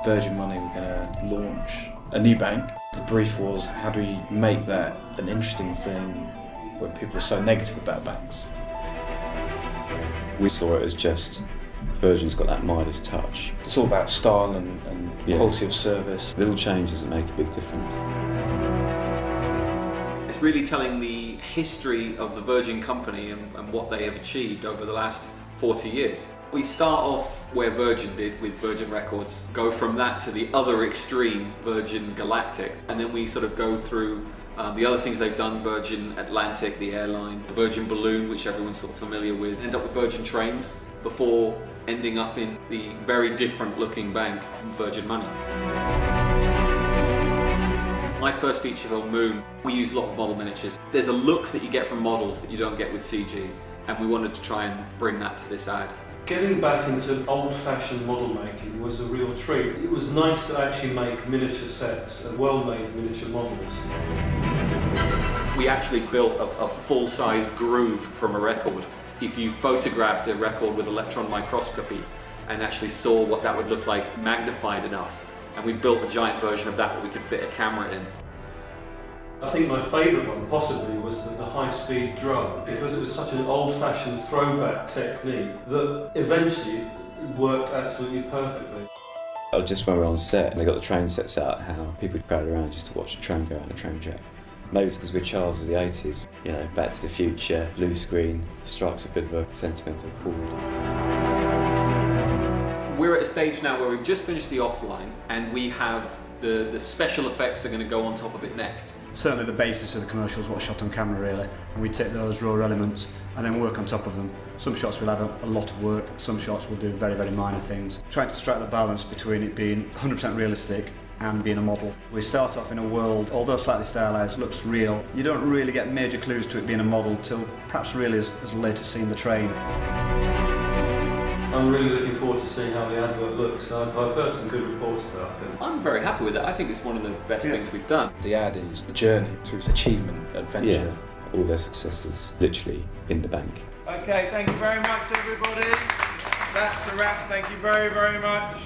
Virgin Money were going to launch a new bank. The brief was, how do we make that an interesting thing when people are so negative about banks? We saw it as just Virgin's got that Midas touch. It's all about style and quality of service. Little changes that make a big difference. It's really telling the history of the Virgin company and what they have achieved over the last 40 years. We start off where Virgin did with Virgin Records, go from that to the other extreme, Virgin Galactic, and then we sort of go through the other things they've done, Virgin Atlantic, the airline, the Virgin Balloon, which everyone's sort of familiar with, end up with Virgin Trains before ending up in the very different looking bank, Virgin Money. My first feature film, Moon, we used a lot of model miniatures. There's a look that you get from models that you don't get with CG, and we wanted to try and bring that to this ad. Getting back into old-fashioned model making was a real treat. It was nice to actually make miniature sets and well-made miniature models. We actually built a full-size groove from a record. If you photographed a record with electron microscopy and actually saw what that would look like magnified enough, and we built a giant version of that we could fit a camera in. I think my favourite one possibly was the high-speed drum, because it was such an old-fashioned throwback technique that eventually worked absolutely perfectly. Just when we were on set and they got the train sets out, how people would crowd around just to watch a train go on a train track. Maybe it's because we're childs of the 80s, you know, Back to the Future, blue screen, strikes a bit of a sentimental chord. We're at a stage now where we've just finished the offline and we have the special effects are going to go on top of it next. Certainly the basis of the commercial is what's shot on camera really, and we take those raw elements and then work on top of them. Some shots will add a lot of work, some shots will do very, very minor things. Trying to strike the balance between it being 100% realistic and being a model. We start off in a world, although slightly stylized, looks real. You don't really get major clues to it being a model till perhaps really as late as seeing the train. I'm really looking forward to seeing how the advert looks. I've heard some good reports about it. I'm very happy with it. I think it's one of the best things we've done. The ad is a journey through achievement, adventure. Yeah, all their successes literally in the bank. Okay, thank you very much everybody. That's a wrap, thank you very, very much.